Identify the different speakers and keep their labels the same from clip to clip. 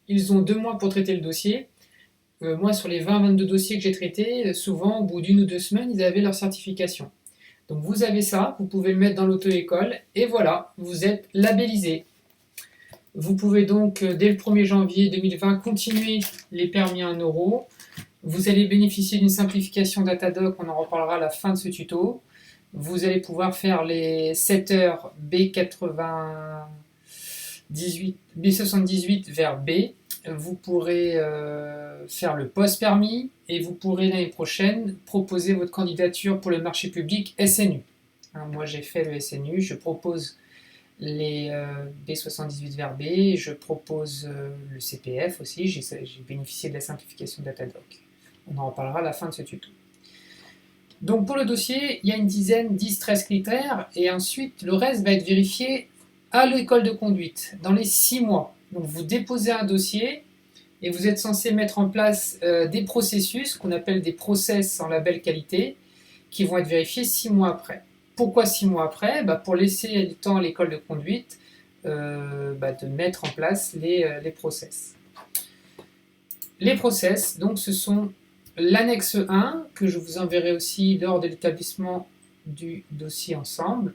Speaker 1: ils ont 2 mois pour traiter le dossier. Moi, sur les 20-22 dossiers que j'ai traités, souvent, au bout d'1 ou 2 semaines, ils avaient leur certification. Donc vous avez ça, vous pouvez le mettre dans l'auto-école, et voilà, vous êtes labellisé. Vous pouvez donc, dès le 1er janvier 2020, continuer les permis à 1 euro. Vous allez bénéficier d'une simplification Datadoc, on en reparlera à la fin de ce tuto. Vous allez pouvoir faire les 7 heures B78 vers B. Vous pourrez faire le post-permis et vous pourrez l'année prochaine proposer votre candidature pour le marché public SNU. Moi j'ai fait le SNU, je propose les B78 vers B, je propose le CPF aussi, j'ai bénéficié de la simplification Datadoc. On en reparlera à la fin de ce tuto. Donc pour le dossier, il y a une dizaine, 10-13 critères, et ensuite le reste va être vérifié à l'école de conduite, dans les 6 mois. Donc vous déposez un dossier, et vous êtes censé mettre en place des processus, qu'on appelle des process en label qualité, qui vont être vérifiés 6 mois après. Pourquoi 6 mois après? Pour laisser le temps à l'école de conduite de mettre en place les process. Les process, donc ce sont l'annexe 1, que je vous enverrai aussi lors de l'établissement du dossier ensemble.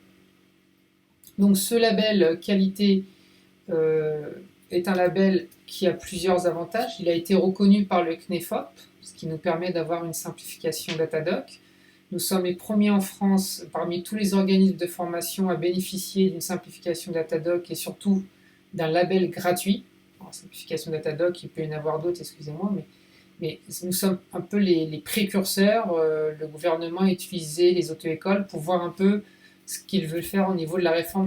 Speaker 1: Donc ce label qualité est un label qui a plusieurs avantages. Il a été reconnu par le CNEFOP, ce qui nous permet d'avoir une simplification Datadoc. Nous sommes les premiers en France, parmi tous les organismes de formation, à bénéficier d'une simplification Datadoc et surtout d'un label gratuit. Alors, simplification Datadoc, il peut y en avoir d'autres, excusez-moi, mais nous sommes un peu les précurseurs. Le gouvernement a utilisé les auto-écoles pour voir un peu ce qu'ils veulent faire au niveau de la réforme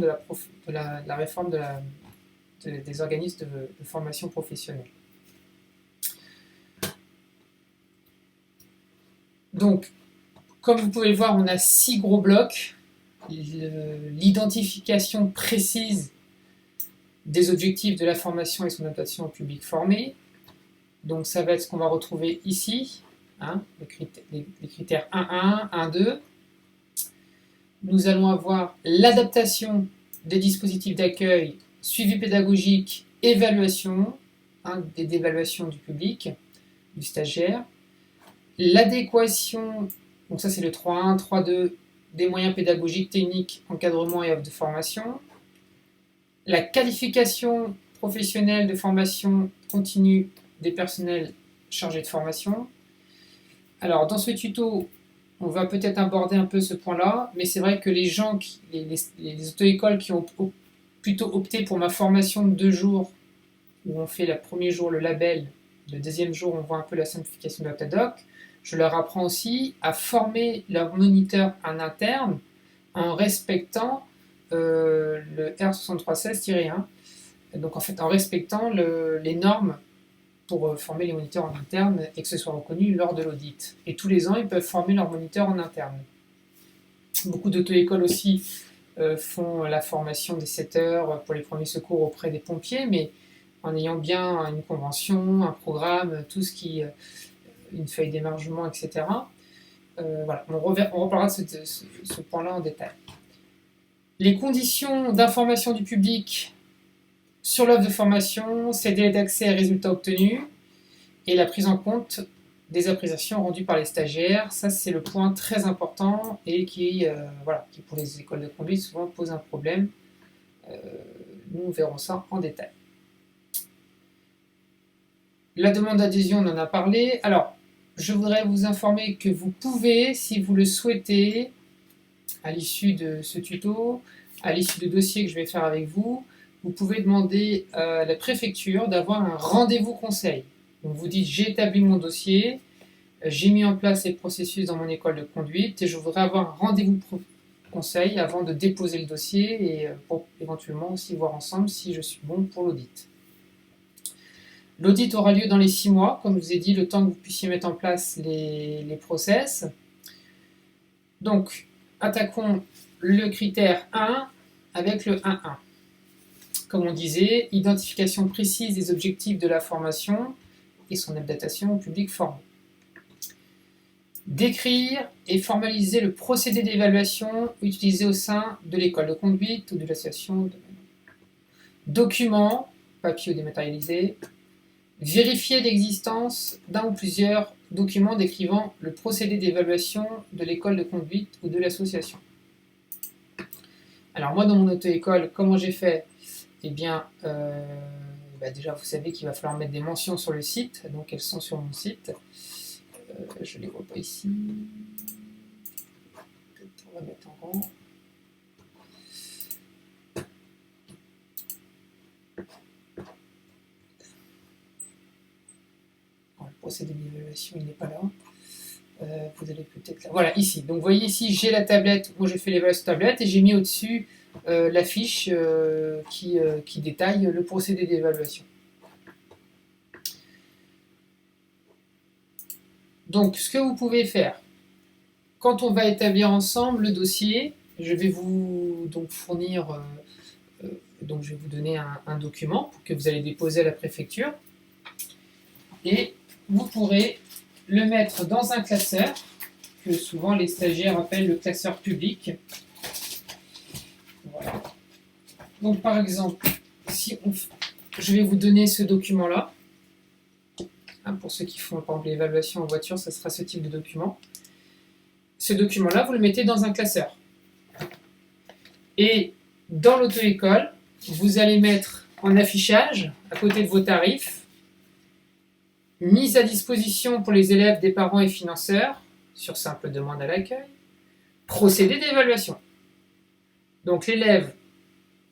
Speaker 1: des organismes de formation professionnelle. Donc, comme vous pouvez le voir, on a 6 gros blocs. L'identification précise des objectifs de la formation et son adaptation au public formé. Donc ça va être ce qu'on va retrouver ici, les critères 1.1, 1.2. Nous allons avoir l'adaptation des dispositifs d'accueil, suivi pédagogique, évaluation, d'évaluation du public, du stagiaire. L'adéquation, donc ça c'est le 3.1, 3.2, des moyens pédagogiques, techniques, encadrement et offre de formation. La qualification professionnelle de formation continue des personnels chargés de formation. Alors dans ce tuto, on va peut-être aborder un peu ce point-là, mais c'est vrai que les gens, les auto-écoles qui ont plutôt opté pour ma formation de 2 jours, où on fait le premier jour le label, le deuxième jour on voit un peu la simplification de Datadoc, je leur apprends aussi à former leurs moniteurs en interne en respectant le R6316-1. Donc en fait en respectant les normes pour former les moniteurs en interne et que ce soit reconnu lors de l'audit. Et tous les ans, ils peuvent former leurs moniteurs en interne. Beaucoup d'auto-écoles aussi font la formation des 7 heures pour les premiers secours auprès des pompiers, mais en ayant bien une convention, un programme, tout ce qui... une feuille d'émargement, etc. Voilà, on reparlera de ce point-là en détail. Les conditions d'information du public sur l'offre de formation, ses délais d'accès et résultats obtenus, et la prise en compte des appréciations rendues par les stagiaires. Ça, c'est le point très important et qui pour les écoles de conduite, souvent pose un problème. Nous verrons ça en détail. La demande d'adhésion, on en a parlé. Alors, je voudrais vous informer que vous pouvez, si vous le souhaitez, à l'issue de ce tuto, à l'issue du dossier que je vais faire avec vous, vous pouvez demander à la préfecture d'avoir un rendez-vous conseil. Donc vous dites, j'ai établi mon dossier, j'ai mis en place les processus dans mon école de conduite et je voudrais avoir un rendez-vous conseil avant de déposer le dossier et pour éventuellement aussi voir ensemble si je suis bon pour l'audit. L'audit aura lieu dans les 6 mois, comme je vous ai dit, le temps que vous puissiez mettre en place les process. Donc, attaquons le critère 1 avec le 1.1. Comme on disait, identification précise des objectifs de la formation et son adaptation au public formé. Décrire et formaliser le procédé d'évaluation utilisé au sein de l'école de conduite ou de l'association. Documents, papier ou dématérialisé. Vérifier l'existence d'un ou plusieurs documents décrivant le procédé d'évaluation de l'école de conduite ou de l'association. Alors moi, dans mon auto-école, comment j'ai fait? Eh bien, déjà, vous savez qu'il va falloir mettre des mentions sur le site, donc elles sont sur mon site. Je ne les vois pas ici. On va mettre en rang. Le procédé d'évaluation, il n'est pas là. Vous allez peut-être là. Voilà, ici. Donc, vous voyez ici, j'ai la tablette. Moi, j'ai fait l'évaluation tablette et j'ai mis au-dessus la fiche qui détaille le procédé d'évaluation. Donc, ce que vous pouvez faire, quand on va établir ensemble le dossier, je vais vous donc fournir, donc je vais vous donner un document que vous allez déposer à la préfecture et vous pourrez le mettre dans un classeur que souvent les stagiaires appellent le classeur public. Voilà. Donc par exemple, je vais vous donner ce document-là. Pour ceux qui font par exemple l'évaluation en voiture, ça sera ce type de document. Ce document-là, vous le mettez dans un classeur. Et dans l'auto-école, vous allez mettre en affichage, à côté de vos tarifs, mise à disposition pour les élèves des parents et financeurs, sur simple demande à l'accueil, procédé d'évaluation. Donc l'élève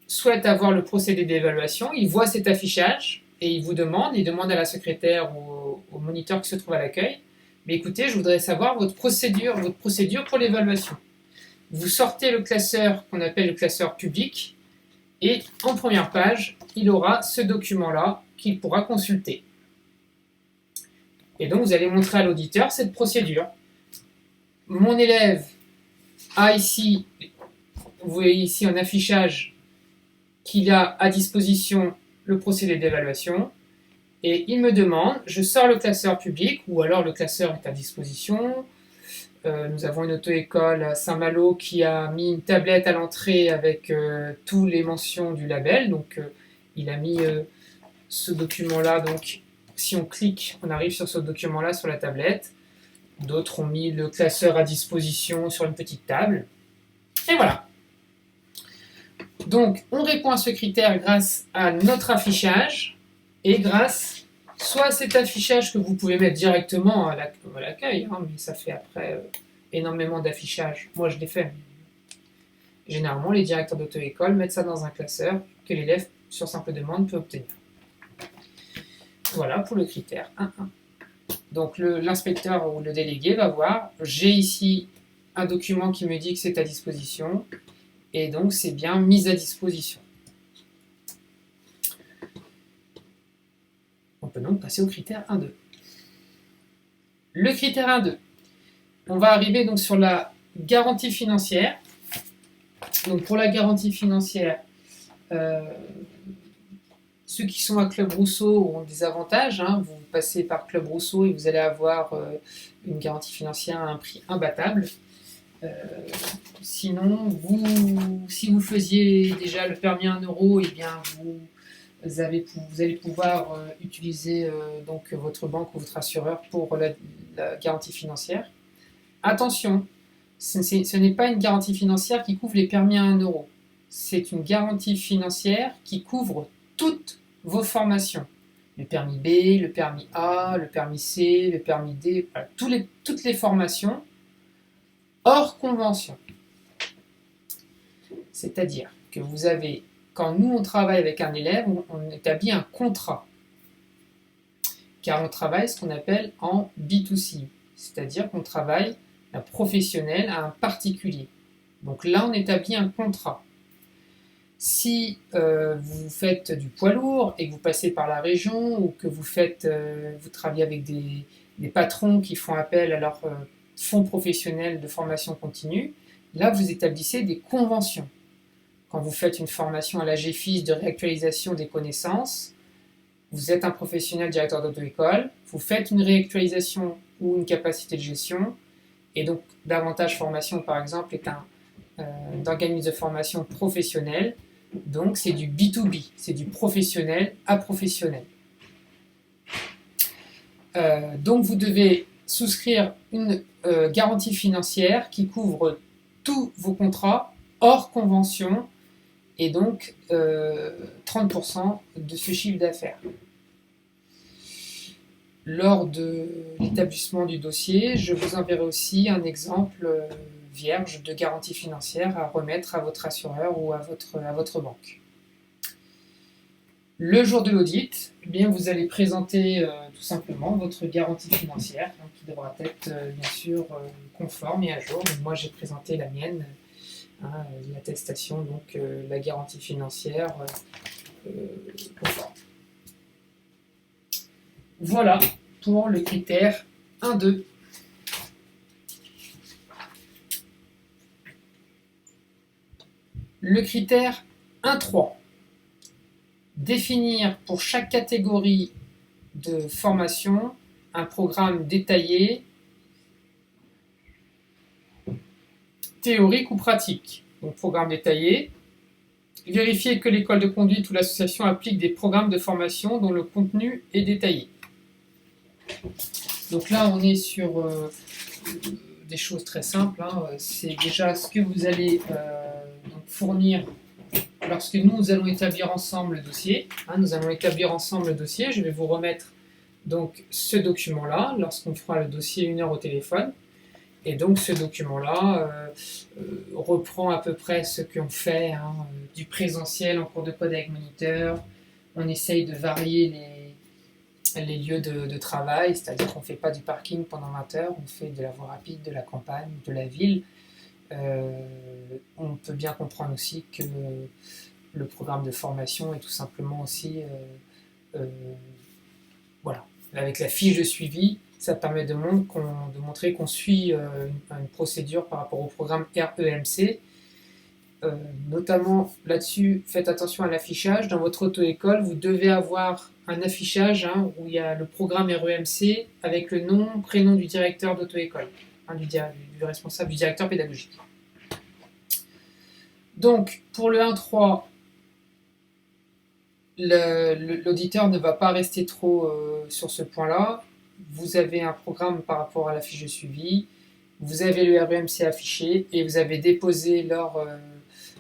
Speaker 1: souhaite avoir le procédé d'évaluation, il voit cet affichage et il demande à la secrétaire ou au moniteur qui se trouve à l'accueil, mais écoutez, je voudrais savoir votre procédure pour l'évaluation. Vous sortez le classeur qu'on appelle le classeur public et en première page, il aura ce document-là qu'il pourra consulter. Et donc vous allez montrer à l'auditeur cette procédure. Mon élève a ici, vous voyez ici en affichage, qu'il a à disposition le procédé d'évaluation et il me demande, je sors le classeur public ou alors le classeur est à disposition. Nous avons une auto-école à Saint-Malo qui a mis une tablette à l'entrée avec toutes les mentions du label. Donc il a mis ce document-là. Donc si on clique, on arrive sur ce document-là sur la tablette. D'autres ont mis le classeur à disposition sur une petite table. Et voilà. Donc, on répond à ce critère grâce à notre affichage et grâce soit à cet affichage que vous pouvez mettre directement à l'accueil, mais ça fait après énormément d'affichage. Moi, je l'ai fait. Généralement, les directeurs d'auto-école mettent ça dans un classeur que l'élève, sur simple demande, peut obtenir. Voilà pour le critère 1.1. Donc, l'inspecteur ou le délégué va voir, j'ai ici un document qui me dit que c'est à disposition. Et donc, c'est bien mise à disposition. On peut donc passer au critère 1.2. Le critère 1.2, on va arriver donc sur la garantie financière. Donc, pour la garantie financière, ceux qui sont à Club Rousseau ont des avantages. Vous passez par Club Rousseau et vous allez avoir une garantie financière à un prix imbattable. Sinon, si vous faisiez déjà le permis 1 euro, eh bien vous allez pouvoir utiliser donc votre banque ou votre assureur pour la garantie financière. Attention, ce n'est pas une garantie financière qui couvre les permis à 1 euro. C'est une garantie financière qui couvre toutes vos formations. Le permis B, le permis A, le permis C, le permis D, voilà, toutes les formations hors convention. C'est-à-dire que vous avez, quand nous on travaille avec un élève, on établit un contrat. Car on travaille ce qu'on appelle en B2C. C'est-à-dire qu'on travaille d'un professionnel à un particulier. Donc là, on établit un contrat. Si vous faites du poids lourd et que vous passez par la région ou que vous travaillez avec des patrons qui font appel à leur fonds professionnel de formation continue, là vous établissez des conventions. Quand vous faites une formation à la GFIS de réactualisation des connaissances, vous êtes un professionnel directeur d'auto-école, vous faites une réactualisation ou une capacité de gestion, et donc davantage formation par exemple est un organisme de formation professionnel, donc c'est du B2B, c'est du professionnel à professionnel. Donc vous devez souscrire une garantie financière qui couvre tous vos contrats hors convention et donc 30% de ce chiffre d'affaires. Lors de l'établissement du dossier, je vous enverrai aussi un exemple vierge de garantie financière à remettre à votre assureur ou à votre banque. Le jour de l'audit, eh bien, vous allez présenter tout simplement votre garantie financière qui devra être bien sûr conforme et à jour. Donc, moi j'ai présenté la mienne, l'attestation, donc la garantie financière conforme. Voilà pour le critère 1-2. Le critère 1-3. Définir pour chaque catégorie de formation un programme détaillé, théorique ou pratique. Donc programme détaillé. Vérifier que l'école de conduite ou l'association applique des programmes de formation dont le contenu est détaillé. Donc là, on est sur des choses très simples. C'est déjà ce que vous allez donc fournir lorsque nous allons établir ensemble le dossier. Nous allons établir ensemble le dossier. Je vais vous remettre donc ce document-là lorsqu'on fera le dossier 1 heure au téléphone. Et donc ce document-là reprend à peu près ce qu'on fait du présentiel en cours de code avec moniteur. On essaye de varier les lieux de travail, c'est-à-dire qu'on ne fait pas du parking pendant 20 heures, on fait de la voie rapide, de la campagne, de la ville. On peut bien comprendre aussi que le programme de formation est tout simplement aussi, voilà, avec la fiche de suivi, ça permet de montrer qu'on suit une procédure par rapport au programme REMC. Notamment là-dessus, faites attention à l'affichage. Dans votre auto-école, vous devez avoir un affichage où il y a le programme REMC avec le nom, prénom du directeur d'auto-école, du responsable, du directeur pédagogique. Donc, pour le 1-3, l'auditeur ne va pas rester trop sur ce point-là. Vous avez un programme par rapport à la fiche de suivi, vous avez le REMC affiché et vous avez déposé lors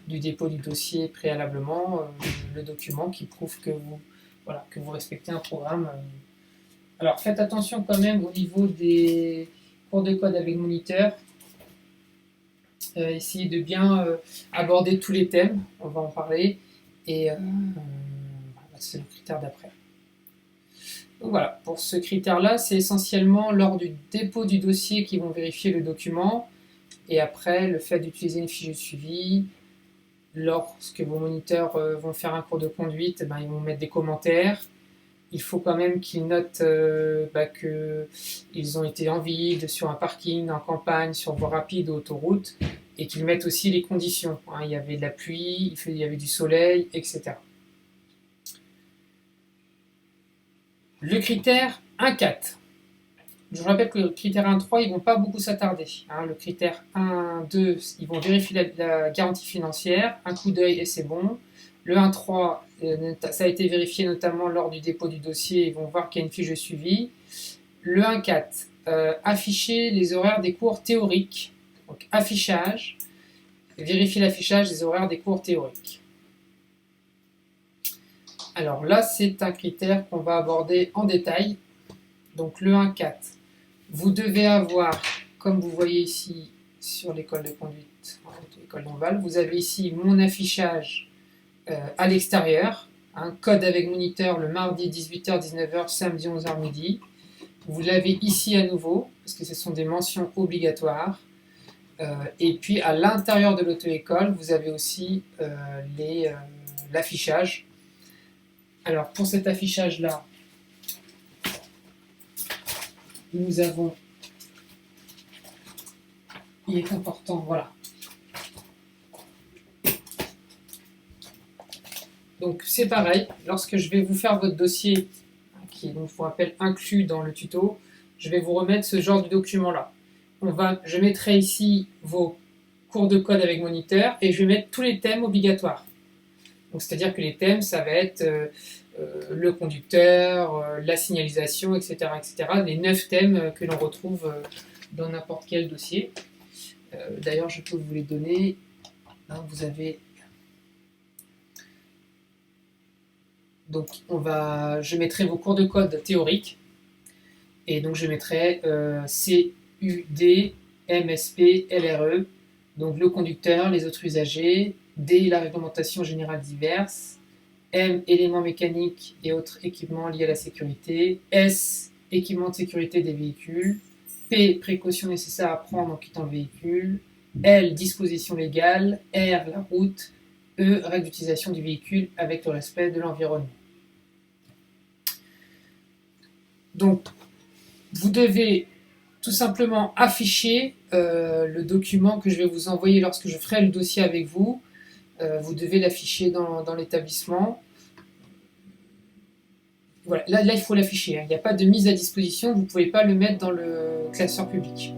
Speaker 1: du dépôt du dossier préalablement le document qui prouve que vous respectez un programme. Alors faites attention quand même au niveau des cours de code avec moniteur. Essayez de bien aborder tous les thèmes, on va en parler, et c'est le critère d'après. Donc voilà, pour ce critère-là, c'est essentiellement lors du dépôt du dossier qu'ils vont vérifier le document, et après le fait d'utiliser une fiche de suivi. Lorsque vos moniteurs vont faire un cours de conduite, ils vont mettre des commentaires. Il faut quand même qu'ils notent qu'ils ont été en ville, sur un parking, en campagne, sur voie rapide ou autoroute, et qu'ils mettent aussi les conditions. Il y avait de la pluie, il y avait du soleil, etc. Le critère 1-4. Je vous rappelle que le critère 1-3, ils ne vont pas beaucoup s'attarder. Le critère 1-2, ils vont vérifier la garantie financière, un coup d'œil et c'est bon. Le 1-3, ça a été vérifié notamment lors du dépôt du dossier, ils vont voir qu'il y a une fiche de suivi. Le 1-4, afficher les horaires des cours théoriques. Donc affichage, vérifier l'affichage des horaires des cours théoriques. Alors là, c'est un critère qu'on va aborder en détail. Donc le 1-4, vous devez avoir, comme vous voyez ici sur l'école de conduite, l'école d'Enval, vous avez ici mon affichage à l'extérieur, code avec moniteur le mardi 18h-19h, samedi 11h midi. Vous l'avez ici à nouveau, parce que ce sont des mentions obligatoires. Et puis à l'intérieur de l'auto-école, vous avez aussi l'affichage. Alors pour cet affichage-là, nous avons, il est important, voilà. Donc c'est pareil, lorsque je vais vous faire votre dossier, qui est donc, je vous rappelle, inclus dans le tuto, je vais vous remettre ce genre de document-là. Je mettrai ici vos cours de code avec moniteur et je vais mettre tous les thèmes obligatoires. Donc c'est-à-dire que les thèmes, ça va être le conducteur, la signalisation, etc., etc. Les 9 thèmes que l'on retrouve dans n'importe quel dossier. D'ailleurs, je peux vous les donner. Hein, vous avez... Donc je mettrai vos cours de code théoriques. Et donc je mettrai CUD, MSP, LRE, donc le conducteur, les autres usagers, D, la réglementation générale diverse, M, éléments mécaniques et autres équipements liés à la sécurité, S, équipements de sécurité des véhicules, P, précautions nécessaires à prendre en quittant le véhicule, L, dispositions légales, R, la route, E, règles d'utilisation du véhicule avec le respect de l'environnement. Donc, vous devez tout simplement afficher le document que je vais vous envoyer lorsque je ferai le dossier avec vous. Vous devez l'afficher dans l'établissement. Voilà, là, il faut l'afficher. Hein. Il n'y a pas de mise à disposition, vous ne pouvez pas le mettre dans le classeur public.